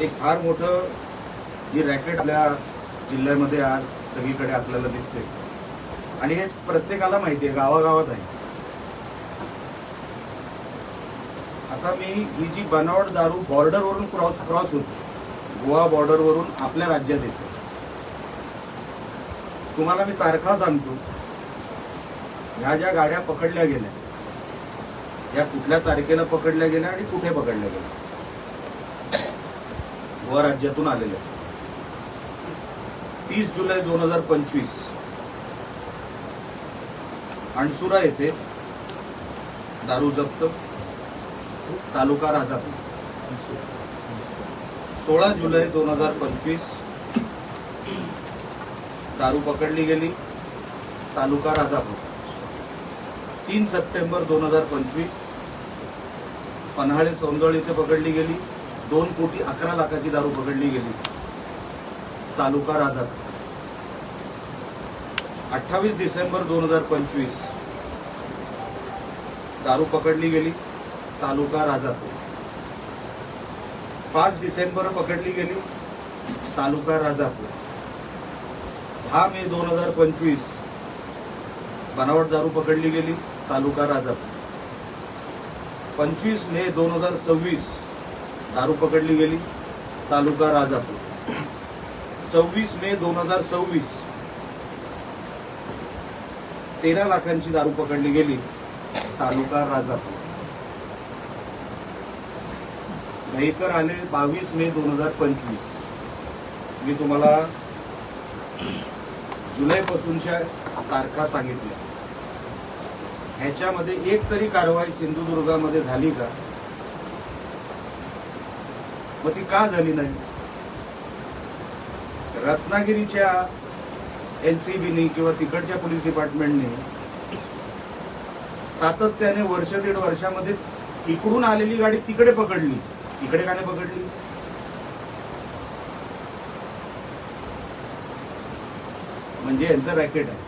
एक फार मोठं ही रॅकेट आपल्या जिल्ह्यामध्ये आज सगळीकडे आपल्याला दिसते आणि हे प्रत्येकाला माहिती आहे, गावागावात आहे. आता मी ही जी बनावट दारू बॉर्डरवरून क्रॉस होते, गोवा बॉर्डरवरून आपल्या राज्यात येते. तुम्हाला मी तारखा सांगतो. ह्या ज्या गाड्या पकडल्या गेल्या, या कुठल्या तारखेला पकडल्या गेल्या आणि कुठे पकडल्या गेल्या, गोवा राज्यातून आलेल्या. 30 जुलै 2025 अणसुरा येथे दारू जप्त, तालुका राजापूर. 16 जुलै 2025 दारू पकडली गेली, तालुका राजापूर. 3 सप्टेंबर 2025 पन्हाळे सौंदळ येथे पकडली गेली. 2,11,00,000ची दारू पकडली गेली, तालुका राजापूर. 28 डिसेंबर 2025 दारू पकडली गेली, तालुका राजापूर. 5 डिसेंबर पकडली गेली, तालुका राजापूर. 10 मे 2025 बनावट दारू पकडली गेली, तालुका राजापूर. 25 मे 2026 दारू पकडली गेली, तालुका राजापूर. 26 मे 2026 13 लाखांची दारू पकडली गेली, तालुका राजापूर. दहीकर आले 22 मे 2025. मी तुम्हाला जुलैपासूनच्या तारखा सांगितल्या. ह्याच्यामध्ये एक तरी कारवाई सिंधुदुर्गामध्ये झाली का? मग ती का झाली नाही? रत्नागिरीच्या एनसीबीने किंवा तिकडच्या पोलीस डिपार्टमेंटने सातत्याने वर्ष दीड वर्षामध्ये इकडून आलेली गाडी तिकडे पकडली, इकडे का नाही पकडली? म्हणजे यांचं रॅकेट आहे.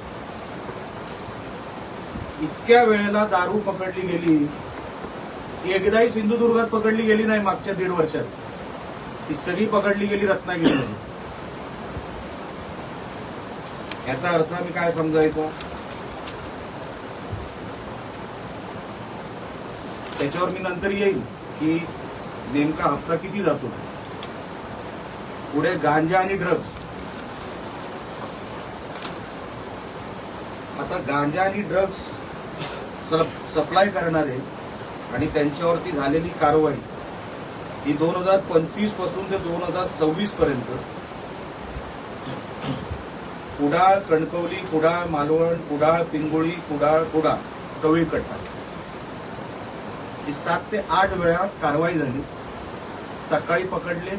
इतक्या वेळेला दारू पकडली गेली, ती एकदाही सिंधुदुर्गात पकडली गेली नाही मागच्या 1.5 वर्षात. ती सगळी पकडली गेली रत्नागिरीमध्ये. याचा अर्थ मी काय समजायचा? त्याच्यावर मी नंतर येईल की नेमका हप्ता किती जातो. पुढे गांजा आणि ड्रग्ज. आता गांजा आणि ड्रग्ज सप्लाय करणारे आणि त्यांच्यावरती झालेली कारवाई ही 2025 पासून ते 2026 पर्यंत कुडाळ, कणकवली, कुडाळ, मालवण, कुडाळ, पिंगोळी, कुडाळ, कवळीकट्टा ही 7 ते 8 वेळा कारवाई झाली. सकाळी पकडले,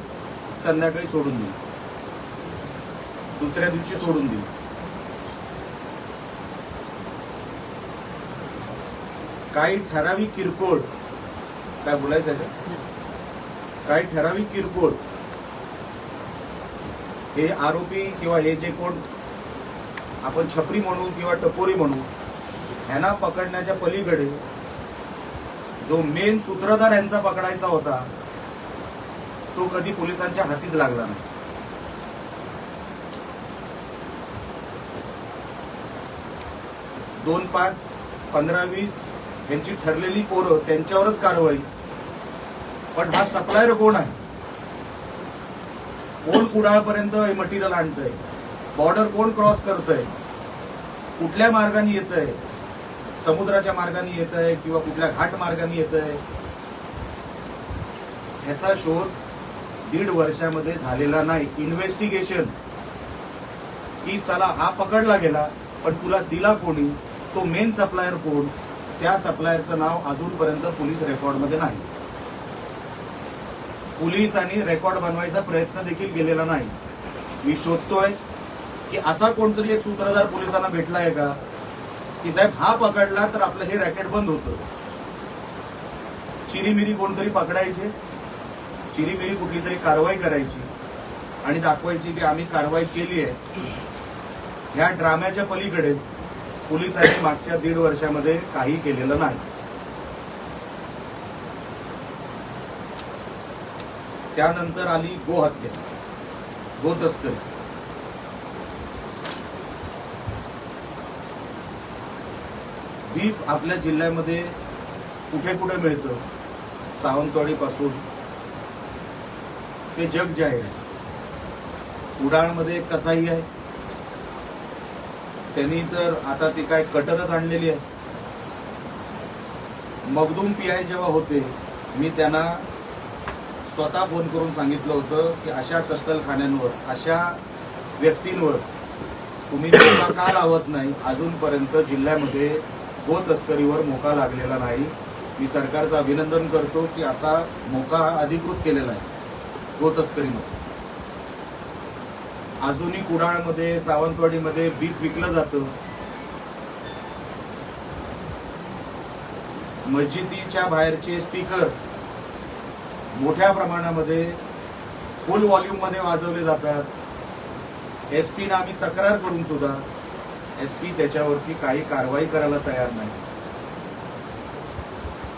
संध्याकाळी सोडून दिले, दुसऱ्या दिवशी सोडून दिले. काही ठराविक किरकोळ, काय बोलायचं आहे का? काही ठराविक किरकोळ हे आरोपी किंवा हे जे कोण आपण छपरी म्हणू किंवा टपोरी म्हणू, ह्यांना पकडण्याच्या पलीकडे जो मेन सूत्रधार यांचा पकडायचा होता तो कधी पोलिसांच्या हातीच लागला नाही. दोन 5, 15, 20 यांची ठरलेली पोरं, त्यांच्यावरच कारवाई. पण हा सप्लायर कोण आहे? कोण कुडाळपर्यंत हे मटेरियल आणतंय? बॉर्डर कोण क्रॉस करतंय? कुठल्या मार्गाने येतंय? समुद्राच्या मार्गाने येतंय किंवा कुठल्या घाट मार्गाने येतंय? ह्याचा शोध 1.5 वर्षामध्ये झालेला नाही. इन्व्हेस्टिगेशन की चला हा पकडला गेला, पण तुला दिला कोणी? तो मेन सप्लायर कोण? त्या सप्लायरचं नाव अजूनपर्यंत पोलीस रेकॉर्डमध्ये नाही. पोलिसांनी रेकॉर्ड बनवायचा प्रयत्न देखील केलेला नाही. मी शोधतोय की असा कोणतरी एक सूत्रधार पोलिसांना भेटला आहे का की साहेब हा पकडला तर आपलं हे रॅकेट बंद होतं. चिरीमिरी कोणतरी पकडायचे, चिरीमिरी कुठली तरी कारवाई करायची आणि दाखवायची की आम्ही कारवाई केली आहे. ह्या ड्राम्याच्या पलीकडे पोलिसांनी मागच्या 1.5 वर्षामध्ये काही केलेलं नाही. त्यानंतर आली गोहत्या, गो तस्करी. बीफ आपल्या जिल्ह्यामध्ये कुठे कुठे मिळतं, सावंतवाडी पासून ते जग जाहीर आहे. कुडाळमध्ये एक कसाई आहे, त्यांनी तर आता ती काय कटरच आणलेली आहे. मखदूम पीआय जेव्हा होते, मी त्यांना स्वतः फोन करून सांगितलं होतं की अशा कत्तलखान्यांवर, अशा व्यक्तींवर तुम्ही मोका का लावत नाही. अजूनपर्यंत जिल्ह्यामध्ये गो तस्करीवर मोका लागलेला नाही. मी सरकारचं अभिनंदन करतो की आता मोका अधिकृत केलेला आहे गो तस्करीमध्ये. अजूनही कुडाळमध्ये, सावंतवाडीमध्ये बीफ विकलं जातं. मस्जिदीच्या बाहेरचे स्पीकर मोठ्या प्रमाणामध्ये फुल व्हॉल्यूम मध्ये वाजवले जातात. एसपीना आम्ही तक्रार करून सुद्धा एसपी त्याच्यावरती काही कारवाई करायला तयार नाही.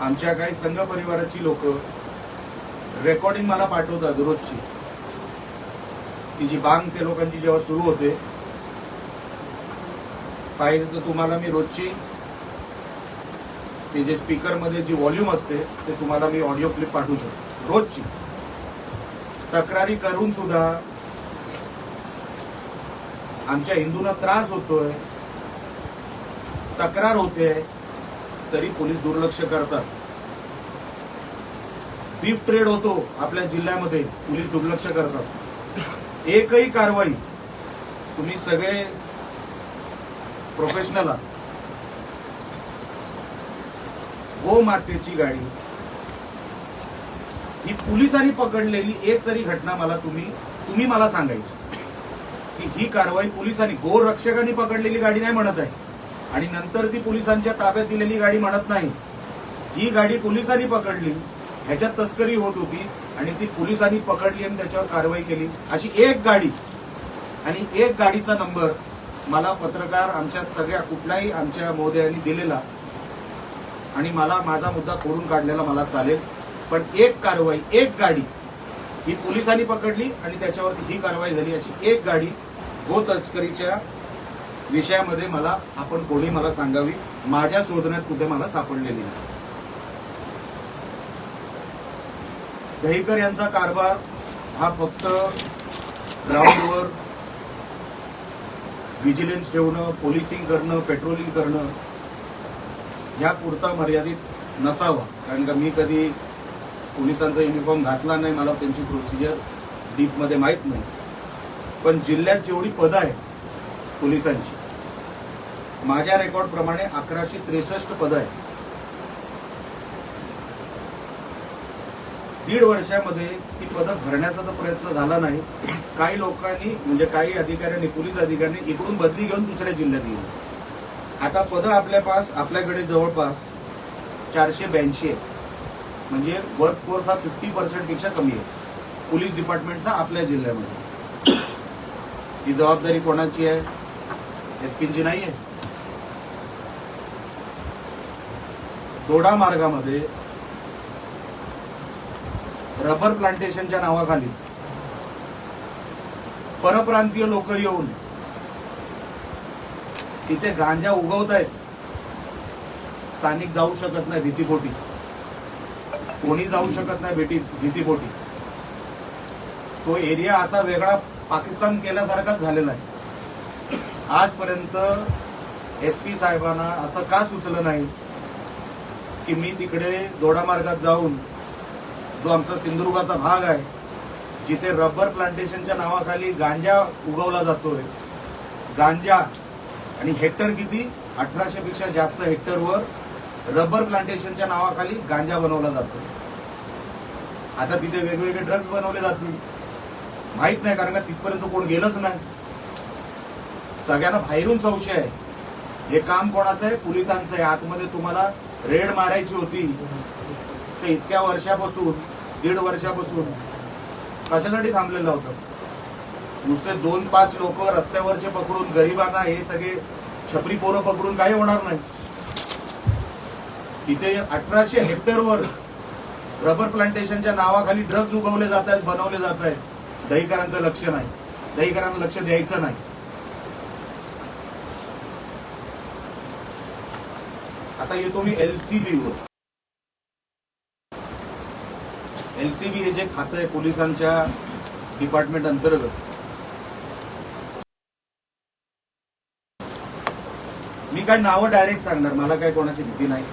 आमच्या काही संघ परिवाराची लोक रेकॉर्डिंग मला पाठवतात रोजची. ती जी बांग त्या लोकांची जेव्हा सुरू होते, पाहिजे तर तुम्हाला मी रोजची ते जे स्पीकर मध्ये जी व्हॉल्यूम असते ते तुम्हाला मी ऑडिओ क्लिप पाठवू शकतो. रोजची तक्रारी करून सुद्धा आमच्या हिंदूंना त्रास होतोय, तक्रार होते, तरी पोलीस दुर्लक्ष करतात. बीफ ट्रेड होतो आपल्या जिल्ह्यामध्ये, पोलीस दुर्लक्ष करतात. एकही कारवाई, तुम्ही सगळे प्रोफेशनल आहात. गोमातेची गाडी ही पोलिसांनी पकडलेली एक तरी घटना मला तुम्ही मला सांगायची की ही कारवाई पोलिसांनी, गोरक्षकांनी पकडलेली गाडी नाही म्हणत आहे आणि नंतर ती पोलिसांच्या ताब्यात दिलेली गाडी म्हणत नाही. ही गाडी पोलिसांनी पकडली, ह्याच्यात तस्करी होत होती आणि ती पोलिसांनी पकडली आणि त्याच्यावर कारवाई केली. अशी एक गाडी आणि एक गाडीचा नंबर मला पत्रकार आमच्या सगळ्या कुठल्याही आमच्या महोदयांनी दिलेला आणि मला माझा मुद्दा खोडून काढलेला मला चालेल. पण एक कारवाई, एक गाडी ही पोलिसांनी पकडली आणि त्याच्यावरती ही कारवाई झाली, अशी एक गाडी गो तस्करीच्या विषयामध्ये मला आपण कोणी मला सांगावी, माझ्या शोधण्यात कुठे मला सापडलेली नाही. दहीकर यांचा कारभार हा फक्त ग्राउंडवर व्हिजिलन्स ठेवणं, पोलिसिंग करणं, पेट्रोलिंग करणं ह्या पुरता मर्यादित नसावा. कारण का मी कधी पोलिसांचा युनिफॉर्म घातला नाही, मला त्यांची प्रोसिजर डीपमध्ये माहीत नाही. पण जिल्ह्यात जेवढी पदं आहेत पोलिसांची, माझ्या रेकॉर्डप्रमाणे 1163 पदं आहेत. 1.5 वर्षामध्ये ती पदं भरण्याचा तर प्रयत्न झाला नाही. काही लोकांनी म्हणजे काही अधिकाऱ्यांनी, पोलीस अधिकाऱ्यांनी इकडून बदली घेऊन दुसऱ्या जिल्ह्यात गेली. आता पदं आपल्याकडे जवळपास 482 आहेत. म्हणजे वर्कफोर्स हा 50% पेक्षा कमी आहे पोलीस डिपार्टमेंटचा आपल्या जिल्ह्यामध्ये. ही जबाबदारी कोणाची आहे? एसपींची नाही आहे. दोडा मार्गामध्ये रबर प्लांटेशनच्या नावाखाली परप्रांतीय लोक येऊन तिथे गांजा उगवत आहेत. स्थानिक जाऊ शकत नाही भीतीपोटी, कोणी जाऊ शकत नाही भीतीपोटी. तो एरिया असा वेगळा पाकिस्तान केल्यासारखाच झालेला आहे. आजपर्यंत एसपी साहेबांना असं का सुचलं नाही की मी तिकडे दोडा मार्गात जाऊन, जो आमचा सिंधुदुर्गाचा भाग आहे, जिथे रबर प्लांटेशनच्या नावाखाली गांजा उगवला जातोय, गांजा आणि हेक्टर किती, 1800 पेक्षा जास्त हेक्टरवर रबर प्लांटेशनच्या नावाखाली गांजा बनवला जातो. आता तिथे वेगवेगळे ड्रग्ज बनवले जातील, माहित नाही, कारण का तिथपर्यंत कोण गेलंच नाही. सगळ्यांना बाहेरून संशय आहे हे काम कोणाचं आहे? पोलिसांचं आहे. आतमध्ये तुम्हाला रेड मारायची होती तर इतक्या वर्षापासून, 1.5 वर्षापासून कशासाठी थांबलेलं होतं? नुसते 2-5 लोक रस्त्यावरचे पकडून गरिबांना, हे सगळे छपरी पोरं पकडून काही होणार नाही. तिथे 1800 हेक्टरवर रबर प्लांटेशनच्या नावाखाली ड्रग्ज उगवले जात आहेत, बनवले जात आहेत. दहीकरांचं लक्ष नाही, दहीकरांना लक्ष द्यायचं नाही. आता येतो मी एलसीबी वर. एलसीबी हे जे खातं आहे पोलिसांच्या डिपार्टमेंट अंतर्गत, मी काय नावं डायरेक्ट सांगणार, मला काय कोणाची भीती नाही.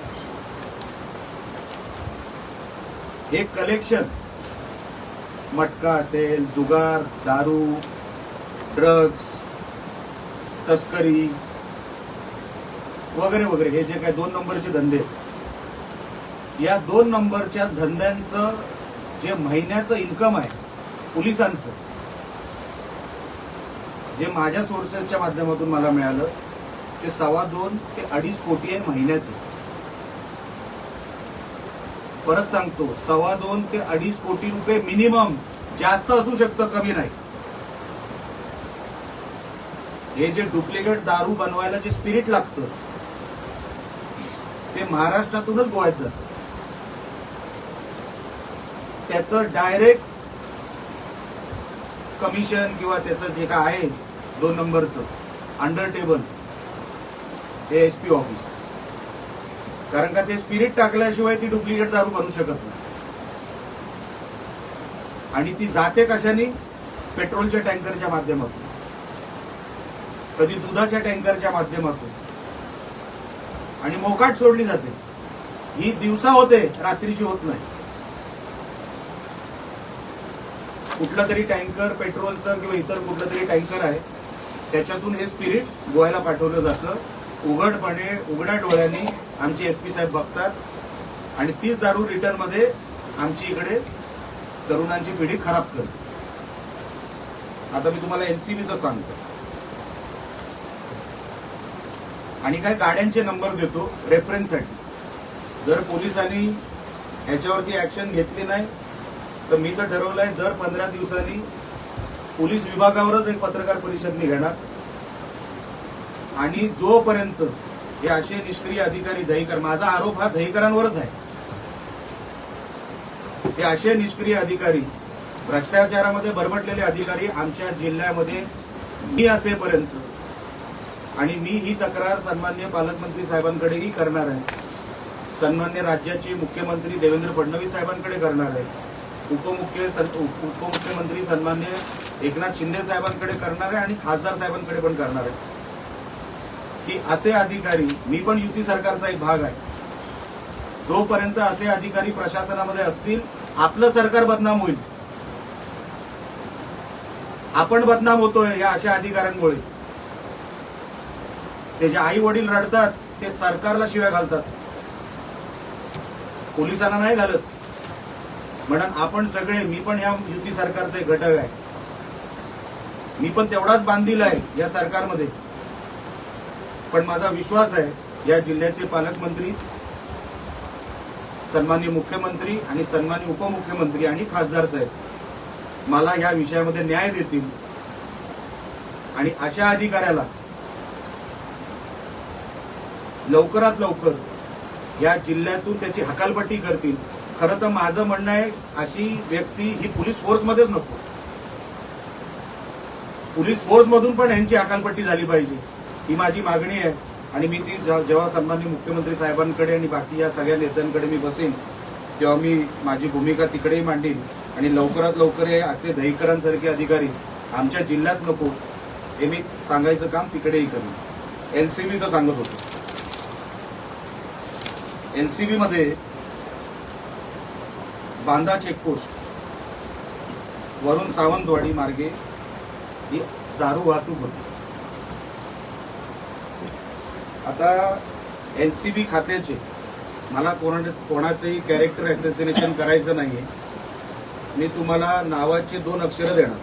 हे कलेक्शन मटका असेल, जुगार, दारू, ड्रग्ज, तस्करी वगैरे वगैरे, हे जे काय 2 नंबरचे धंदे, या 2 नंबरच्या धंद्यांचं जे महिन्याचं इन्कम आहे पोलिसांचं, जे माझ्या सोर्सेसच्या माध्यमातून मला मिळालं, ते 2.25 ते 2.5 कोटी आहे महिन्याचं. परत सांगतो, 2.25 ते 2.5 कोटी रुपये मिनिमम, जास्त असू शकतं, कमी नाही. हे जे डुप्लिकेट दारू बनवायला जे स्पिरिट लागतं ते महाराष्ट्रातूनच गोव्यात जातं. त्याचं डायरेक्ट कमिशन किंवा त्याचं जे काय आहे 2 नंबरचं अंडर टेबल, हे एसपी ऑफिस. कारण का ते स्पिरिट टाकल्याशिवाय ती डुप्लिकेट दारू बनवू शकत नाही. आणि ती जाते कशाने? पेट्रोलच्या टँकरच्या माध्यमातून, कधी दुधाच्या टँकरच्या माध्यमातून, आणि मोकाट सोडली जाते. ही दिवसा होते, रात्रीची होत नाही. कुठला तरी टँकर पेट्रोलचं किंवा इतर कुठलं तरी टँकर आहे, त्याच्यातून हे स्पिरिट गोव्याला पाठवलं जातं. उघडपणे, उघड्या डोळ्यांनी आमचे एसपी साहेब बघतात, आणि तीच दारू रिटर्न मध्ये आमची इकडे तरुणांची पिढी खराब करते. आता मी तुम्हाला एलसीबीचं सांगतो, आणि काय गाड्यांचे नंबर देतो रेफरन्ससाठी. जर पोलिसांनी ह्याच्यावरती ऍक्शन घेतली नाही तर मी तर ठरवलंय दर 15 दिवसांनी पोलीस विभागावरच एक पत्रकार परिषद मी घेणार. आणि जोपर्यंत हे असे निष्क्रिय अधिकारी, दहीकर, माझा आरोप हा दहीकरांवरच आहे, हे असे निष्क्रिय अधिकारी, भ्रष्टाचारामध्ये बरबटलेले अधिकारी आमच्या जिल्ह्यामध्ये मी असेपर्यंत, आणि मी ही तक्रार सन्माननीय पालकमंत्री साहेबांकडेही करणार आहे, सन्माननीय राज्याचे मुख्यमंत्री देवेंद्र फडणवीस साहेबांकडे करणार आहे, उपमुख्यमंत्री सन्माननीय एकनाथ शिंदे साहेबांकडे करणार आहे, आणि खासदार साहेबांकडे पण करणार आहे, की असे अधिकारी, मी पण युती सरकारचा एक भाग आहे, जोपर्यंत असे अधिकारी प्रशासनामध्ये असतील आपलं सरकार बदनाम होईल. आपण बदनाम होतोय या अशा अधिकाऱ्यांमुळे. ते जे आई वडील रडतात ते सरकारला शिव्या घालतात, पोलिसांना नाही घालत. म्हणून आपण सगळे, मी पण या युती सरकारचा एक घटक आहे, मी पण तेवढाच बांधील आहे या सरकारमध्ये. पण माझा विश्वास आहे या जिल्ह्याचे पालकमंत्री, सन्माननीय मुख्यमंत्री आणि सन्माननीय उपमुख्यमंत्री आणि खासदार साहेब मला या विषयामध्ये न्याय देतील, आणि अशा अधिकाऱ्याला लवकरात लवकर या जिल्ह्यातून त्याची हकालपट्टी करतील. खरं तर माझं म्हणणं आहे, अशी व्यक्ती ही पोलीस फोर्समध्येच नको, पोलीस फोर्स मधून पण यांची हकालपट्टी झाली पाहिजे, ही माझी मागणी आहे. आणि मी ती जेव्हा सन्माननीय मुख्यमंत्री साहेबांकडे आणि बाकी या सगळ्या नेत्यांकडे मी बसेन, तेव्हा मी माझी भूमिका तिकडेही मांडीन, आणि लवकरात लवकर हे असे दहीकरांसारखे अधिकारी आमच्या जिल्ह्यात नको, हे मी सांगायचं काम तिकडेही करेन. एलसीबीचं सांगत होतो. एलसीबी मध्ये बांदा चेकपोस्ट वरून सावंतवाडी मार्गे ही दारू वाहतूक होती. आता एलसीबी खात्याचे, मला कोणाचंही कॅरेक्टर असॅसिनेशन करायचं नाहीये, मी तुम्हाला नावाचे 2 अक्षरं देणार,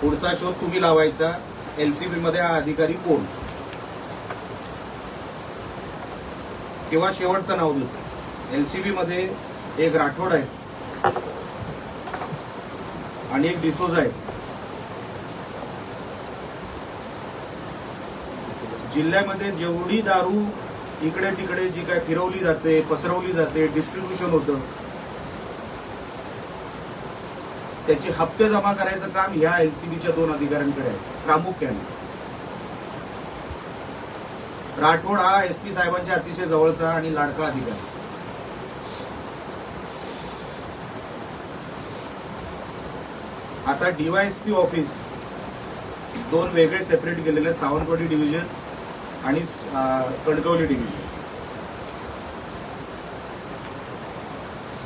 पुढचा शोध तुम्ही लावायचा. एलसीबी मध्ये हा अधिकारी कोण, किंवा शेवटचं नाव देतो. एलसीबी मध्ये एक राठोड आहे आणि एक डिसोजा आहे. जिल्ह्यामध्ये जेवढी दारू इकडे तिकडे जी काय फिरवली जाते, पसरवली जाते, डिस्ट्रीब्युशन होतं, त्याचे हप्ते जमा करायचं काम ह्या एलसीबीच्या 2 अधिकाऱ्यांकडे आहे प्रामुख्याने. राठोड हा एसपी साहेबांच्या अतिशय जवळचा आणि लाडका अधिकारी. आता डीवायएसपी ऑफिस 2 वेगळे सेपरेट केलेले आहेत, सावंतवाडी डिव्हिजन आणि कणकवली डिव्हिजन.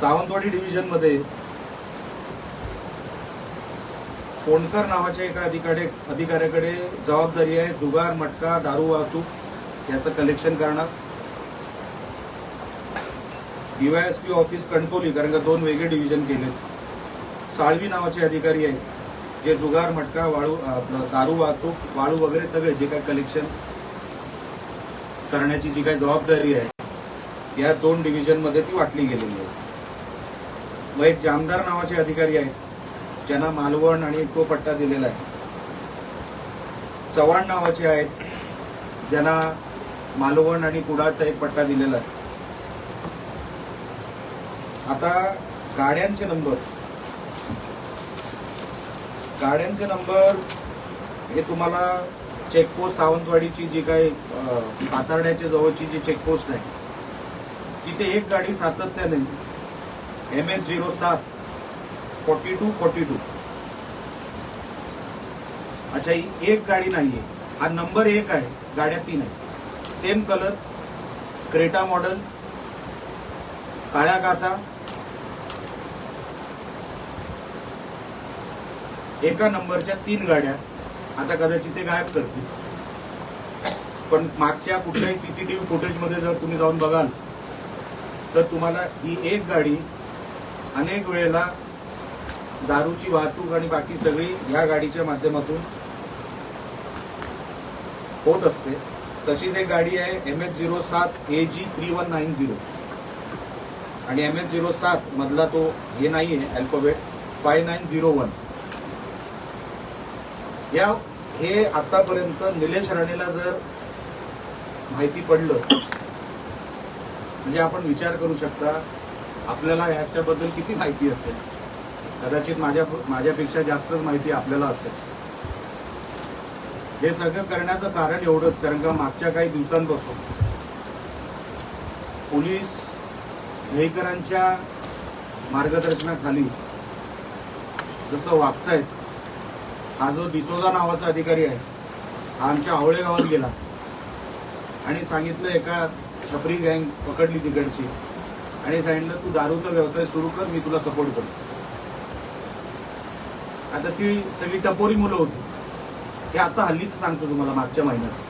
सावंतवाडी डिव्हिजन मध्ये फोंडकर नावाच्या एका अधिकाऱ्याकडे जबाबदारी आहे जुगार, मटका, दारू वाहतूक याचं कलेक्शन करणार. डीवायएसपी ऑफिस कणकवली, कारण का 2 वेगळे डिव्हिजन केलेत. साळवी नावाचे अधिकारी आहेत जे जुगार, मटका, वाळू, दारू वाहतूक, वाळू वगैरे सगळे जे काय कलेक्शन करण्याची जी काही जबाबदारी आहे या 2 डिव्हिजन मध्ये ती वाटली गेलेली आहे. व एक जामदार नावाचे अधिकारी आहेत ज्यांना मालवण आणि तो पट्टा दिलेला आहे. चव्हाण नावाचे आहेत ज्यांना मालवण आणि कुडाळचा एक पट्टा दिलेला आहे. आता गाड्यांचे नंबर हे तुम्हाला चेकपोस्ट सावंतवाडीची जी काही सातारड्याच्या जवळची जी चेकपोस्ट आहे तिथे एक गाडी सातत्याने MH07 4242. अच्छा, ही एक गाडी नाहीये, हा नंबर 1 आहे, गाड्या 3 आहेत. सेम कलर, क्रेटा मॉडेल, काळ्या काचा. एका नंबरच्या 3 गाड्या. आता कदाचित ते गायब करतील, पण मागच्या कुठल्याही सीसीटीव्ही फुटेजमध्ये जर तुम्ही जाऊन बघाल तर तुम्हाला ही एक गाडी अनेक वेळेला दारूची वाहतूक आणि बाकी सगळी या गाडीच्या माध्यमातून होत असते. तशीच एक गाडी आहे MH07 AG 3190 आणि MH07 मधला तो हे नाहीये अल्फाबेट 5901. हे आतापर्यंत निलेश राणेला जर माहिती पडलं म्हणजे आपण विचार करू शकता आपल्याला ह्याच्याबद्दल किती माहिती असेल. कदाचित माझ्यापेक्षा जास्तच माहिती आपल्याला असेल. हे सगळं करण्याचं कारण एवढंच, कारण का मागच्या काही दिवसांपासून पोलीस दहीकरांच्या मार्गदर्शनाखाली जसं वागतायत. हा जो डिसोजा नावाचा अधिकारी आहे हा आमच्या आवळे गावात गेला आणि सांगितलं एका छपरी गँग पकडली तिकडची आणि सांगितलं तू दारूचा व्यवसाय सुरू कर, मी तुला सपोर्ट करतो. आता ती सगळी टपोरी मुलं होती. हे आता हल्लीच सांगतो तुम्हाला, मागच्या महिन्याचं.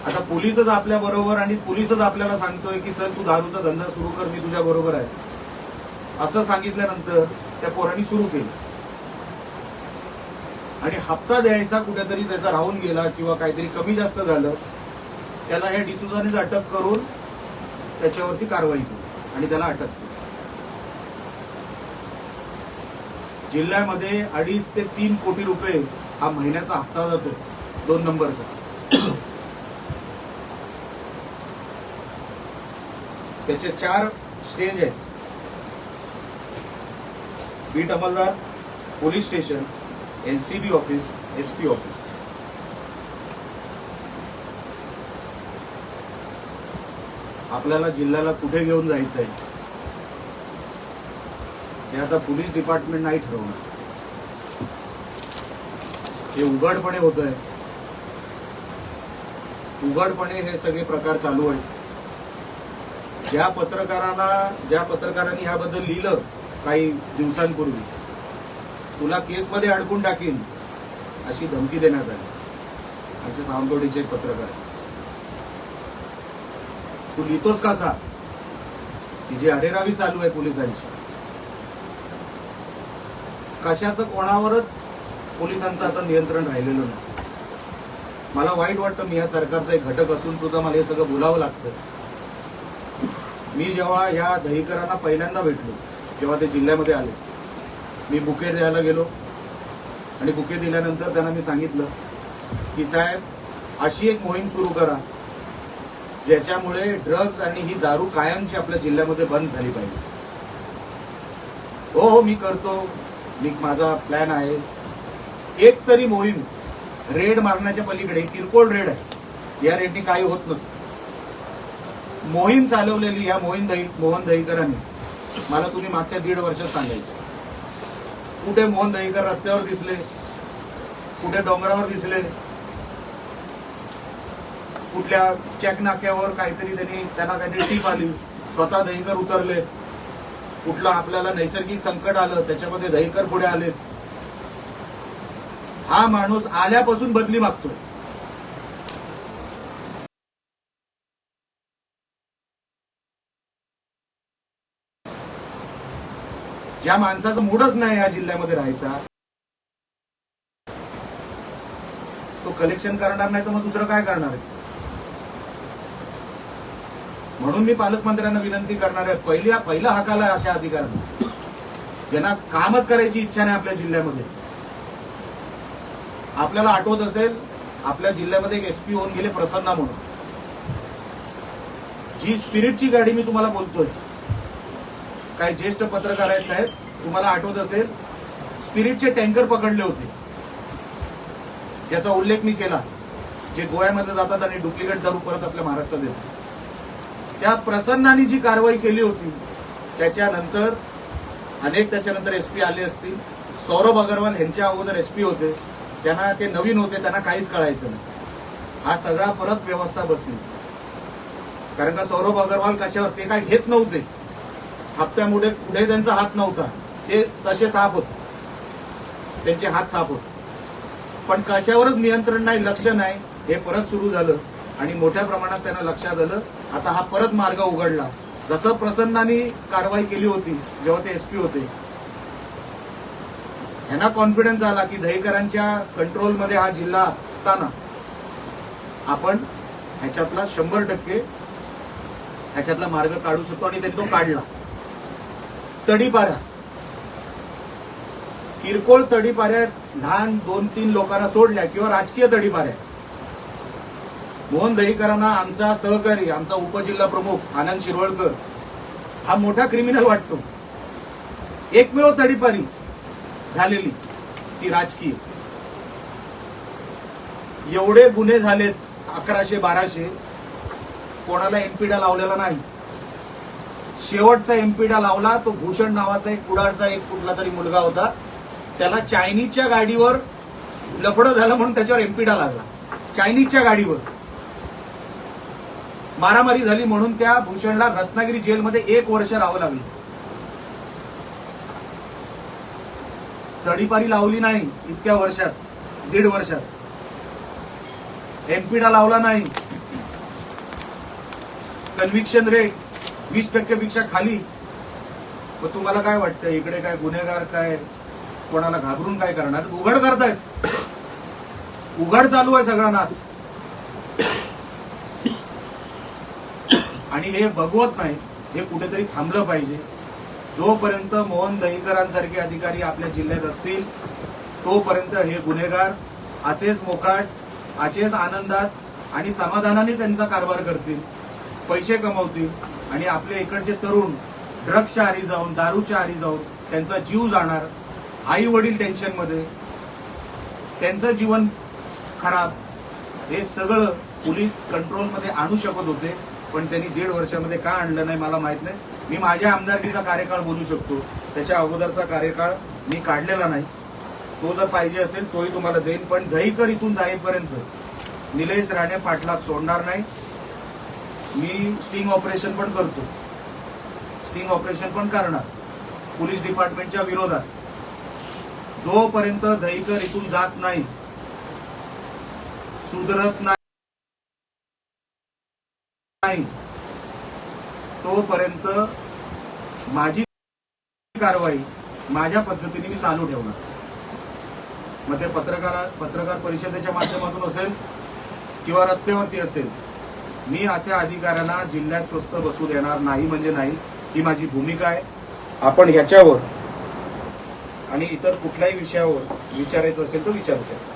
आता पोलीसच आपल्या बरोबर आणि पोलीसच आपल्याला सांगतोय की चल तू दारूचा धंदा सुरू कर, मी तुझ्या बरोबर आहे असं सांगितल्यानंतर त्या पोरांनी सुरू केलं आणि हप्ता द्यायचा कुठेतरी त्याचा राहून गेला किंवा काहीतरी कमी जास्त झालं, त्याला या डिसोजानेच अटक करून त्याच्यावरती कारवाई केली आणि त्याला अटक केली. जिल्ह्यामध्ये 2.5 ते 3 कोटी रुपये हा महिन्याचा हप्ता जातो 2 नंबरचा. त्याचे 4 स्टेज आहेत: बीट अंमलदार, police station, LCB office, SP office. आपल्याला जिल्ह्याला कुठे घेऊन जायचं आहे हे आता पोलीस डिपार्टमेंट नाही ठरवणार. हे उघडपणे होत आहे, उघडपणे हे सगळे प्रकार चालू आहेत. ज्या पत्रकारांनी ह्याबद्दल लिहिलं काही दिवसांपूर्वी, तुला केसमध्ये अडकून टाकीन अशी धमकी देण्यात आली. आमचे सावंतवाडीचे एक पत्रकार, तू लिहितोस कसा? ती जी अरेरावी चालू आहे पोलिसांची, कशाचं कोणावरच पोलिसांचं आता नियंत्रण राहिलेलं नाही. मला वाईट वाटतं, मी या सरकारचा एक घटक असून सुद्धा मला हे सगळं बोलावं लागतं. मी जेव्हा या दहीकरांना पहिल्यांदा भेटलो, जेव्हा ते जिल्ह्यामध्ये आले, मी बुके द्यायला गेलो आणि बुके दिल्यानंतर त्यांना मी सांगितलं की साहेब, अशी एक मोहीम सुरू करा ज्याच्यामुळे ड्रग्ज आणि ही दारू कायमची आपल्या जिल्ह्यामध्ये बंद झाली पाहिजे. हो, मी करतो. माझा प्लॅन आहे. एक तरी मोहीम रेड मारण्याच्या पलीकडे, किरकोळ रेड आहे, या रेडनी काही होत नसतं. मोहीम चालवलेली या मोहन दहीकरांनी मला तुम्ही मागच्या 1.5 वर्षात सांगायचे. कुठे मोहन दहीकर रस्त्यावर दिसले, कुठे डोंगरावर दिसले, कुठल्या चेक नाक्यावर काहीतरी त्यांना काहीतरी टीप आली, स्वतः दहीकर उतरले. कुठलं आपल्याला नैसर्गिक संकट आलं त्याच्यामध्ये दहीकर पुढे आले. हा माणूस आल्यापासून बदली मागतोय. ज्या माणसाचं मूडच नाही या जिल्ह्यामध्ये राहायचा, तो कलेक्शन करणार नाही तर मग दुसरं काय करणार आहे? म्हणून मी पालकमंत्र्यांना विनंती करणार आहे, पहिला हाकाला अशा अधिकाऱ्यांना ज्यांना कामच करायची इच्छा नाही आपल्या जिल्ह्यामध्ये. आपल्याला आठवत असेल, आपल्या जिल्ह्यामध्ये एक एसपी होऊन गेले प्रसन्ना म्हणून. जी स्पिरिटची गाडी मी तुम्हाला बोलतोय, काही ज्येष्ठ पत्रकार आहेत साहेब, तुम्हाला आठवत असेल स्पिरिटचे टँकर पकडले होते, ज्याचा उल्लेख मी केला, जे गोव्यामध्ये जातात आणि डुप्लिकेट दारू परत आपल्या महाराष्ट्रात येतात. त्या प्रसन्नानी जी कारवाई केली होती त्याच्यानंतर त्याच्यानंतर एसपी आले असतील. सौरभ अग्रवाल यांच्या अगोदर एसपी होते, त्यांना ते नवीन होते, त्यांना काहीच कळायचं नाही. हा सगळा परत व्यवस्था बसली. कारण का सौरभ अग्रवाल कशावर, ते काय घेत नव्हते, हप्त्यामुळे पुढे त्यांचा हात नव्हता, ते तसे साफ होते, त्यांचे हात साफ होते. पण कशावरच नियंत्रण नाही, लक्ष नाही. हे परत सुरू झालं आणि मोठ्या प्रमाणात त्यांना लक्षात आलं. आता हा परत मार्ग उघडला. जसं प्रसन्नानी कारवाई केली होती जेव्हा ते एसपी होते, ह्यांना कॉन्फिडन्स आला की दहीकरांच्या कंट्रोलमध्ये हा जिल्हा असताना आपण ह्याच्यातला 100% ह्याच्यातला मार्ग काढू शकतो, आणि त्यांनी तो काढला. तडीपाऱ्या, किरकोळ तडीपाऱ्या, लहान 2-3 लोकांना सोडल्या किंवा राजकीय तडीपाऱ्या, मोहन दहीकरांना आमचा सहकारी, आमचा उपजिल्हा प्रमुख आनंद शिरवळकर हा मोठा क्रिमिनल वाटतो. एकमेव तडीपारी झालेली ती राजकीय. एवढे गुन्हे झालेत 1100-1200, कोणाला एमपीडा लावलेला नाही. शेवटचा एमपीडा लावला तो भूषण नावाचा एक कुडाळचा एक कुठला तरी मुलगा होता, त्याला चायनीजच्या गाडीवर लफडं झालं म्हणून त्याच्यावर एमपीडा लागला. चायनीजच्या गाडीवर मारामारी झाली म्हणून त्या भूषणला रत्नागिरी जेलमध्ये 1 वर्ष राहावं लागलं. तडीपारी लावली नाही इतक्या वर्षात, 1.5 वर्षात. एमपीडा लावला नाही. कन्व्हिक्शन रेट 20% पेक्षा खाली. मग तुम्हाला काय वाटतं, इकडे काय गुन्हेगार काय कोणाला घाबरून काय करणार? उघड करतायत, उघड चालू आहे सगळा नाच. आणि हे बघवत नाही, हे कुठेतरी थांबलं पाहिजे. जोपर्यंत मोहन दहीकरांसारखे अधिकारी आपल्या जिल्ह्यात असतील तोपर्यंत हे गुन्हेगार असेच मोकाट, असेच आनंदात आणि समाधानाने त्यांचा कारभार करतील, पैसे कमवतील. आणि आपले इकडचे तरुण ड्रग्सच्या आहारी जाऊन, दारूच्या आहारी जाऊन त्यांचा जीव जाणार, आई वडील टेन्शनमध्ये, त्यांचं जीवन खराब. हे सगळं पोलीस कंट्रोलमध्ये आणू शकत होते, पण त्यांनी 1.5 वर्षामध्ये का आणलं नाही मला माहित नाही. मी माझ्या आमदारकीचा कार्यकाळ बोलू शकतो, त्याच्या अगोदरचा कार्यकाळ मी काढलेला नाही. तो जर पाहिजे असेल तोही तुम्हाला देईन. पण दहीकर इथून जाईपर्यंत निलेश राणे पाटलाग सोडणार नाही. मी स्टिंग ऑपरेशन पण करतो, स्टिंग ऑपरेशन पण करणार पोलीस डिपार्टमेंटच्या विरोधात. जोपर्यंत दहीकर इथून जात नाही, सुधरत नाही, तोपर्यंत माझी कारवाई माझ्या पद्धतीने मी चालू ठेवणार. मग ते पत्रकार परिषदेच्या माध्यमातून असेल किंवा रस्त्यावरती असेल, मी अशा अधिकाऱ्यांना जिल्ह्यात स्वस्त बसू देणार नाही. म्हणजे नाही, ही माझी भूमिका आहे. आपण ह्याच्यावर आणि इतर कुठल्याही विषयावर विचारायचं असेल तर विचारू शकता.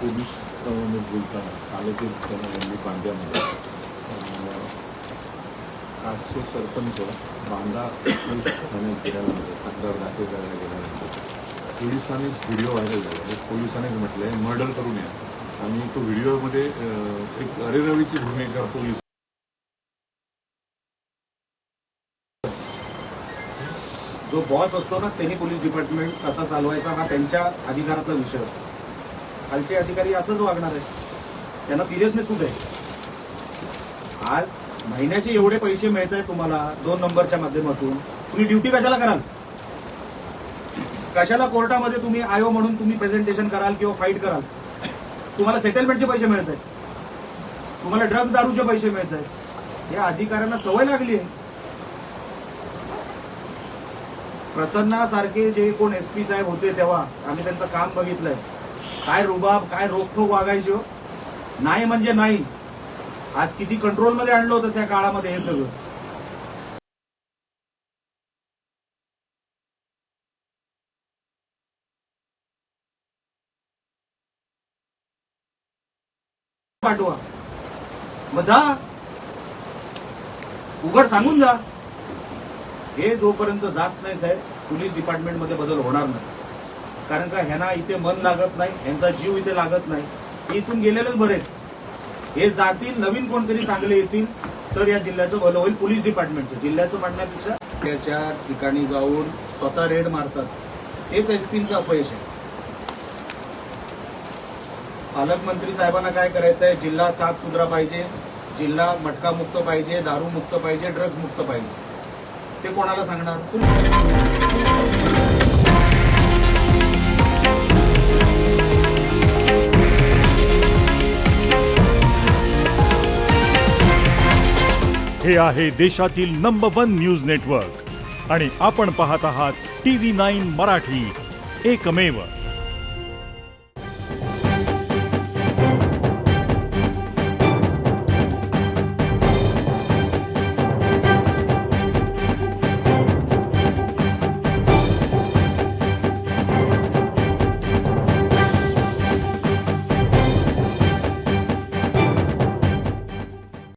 पोलीस बोलताना कालची पांड्यामध्ये कासचे सरपंच बांदा ठाण्यात गेल्यानंतर तक्रार दाखल करायला गेल्यानंतर पोलिसांनीच व्हिडिओ व्हायरल झाला. पोलिसांनीच म्हटलंय मर्डर करून या आणि तो व्हिडिओमध्ये एक अरेरवीची भूमिका पोलीस जो बॉस असतो ना त्यांनी पोलीस डिपार्टमेंट कसा चालवायचा हा त्यांच्या अधिकारातला विषय असतो. खालचे अधिकारी असंच वागणार आहेत, त्यांना सिरियसनेस कुठे आहे? आज महिन्याचे एवढे पैसे मिळत आहेत तुम्हाला 2 नंबरच्या माध्यमातून, तुम्ही ड्युटी कशाला कराल? कशाला कोर्टामध्ये तुम्ही आयो म्हणून तुम्ही प्रेझेंटेशन कराल किंवा फाईट कराल? तुम्हाला सेटलमेंटचे पैसे मिळत आहेत, तुम्हाला ड्रग्ज दारूचे पैसे मिळत आहेत. या अधिकाऱ्यांना सवय लागली आहे. प्रसन्नासारखे जे कोण SP साहेब होते तेव्हा आम्ही त्यांचं काम बघितलंय. काय रुबाब, काय रोखोक वागायची हो. नाही म्हणजे नाही. आज किती कंट्रोलमध्ये आणलं होतं त्या काळामध्ये हे सगळं. पाठवा मग जा, उघड सांगून जा. हे जोपर्यंत जात नाही साहेब, पोलीस डिपार्टमेंटमध्ये बदल होणार नाही. कारण का ह्यांना इथे मन लागत नाही, ह्यांचा जीव इथे लागत नाही. इथून गेलेलेच बरेच. हे जातील, नवीन कोणतरी चांगले येतील तर या जिल्ह्याचं भलं होईल. पोलीस डिपार्टमेंटचं जिल्ह्याचं म्हणण्यापेक्षा त्याच्या ठिकाणी जाऊन स्वतः रेड मारतात. हेच SPचं अपयश आहे. पालकमंत्री साहेबांना काय करायचं आहे? जिल्हा साफ सुधरा पाहिजे, जिल्हा मटका मुक्त पाहिजे, दारू मुक्त पाहिजे, ड्रग्ज मुक्त पाहिजे. ते कोणाला सांगणार? हे आहे देशातील नंबर 1 न्यूज नेटवर्क आणि आपण पाहत आहात TV9 मराठी, एकमेव.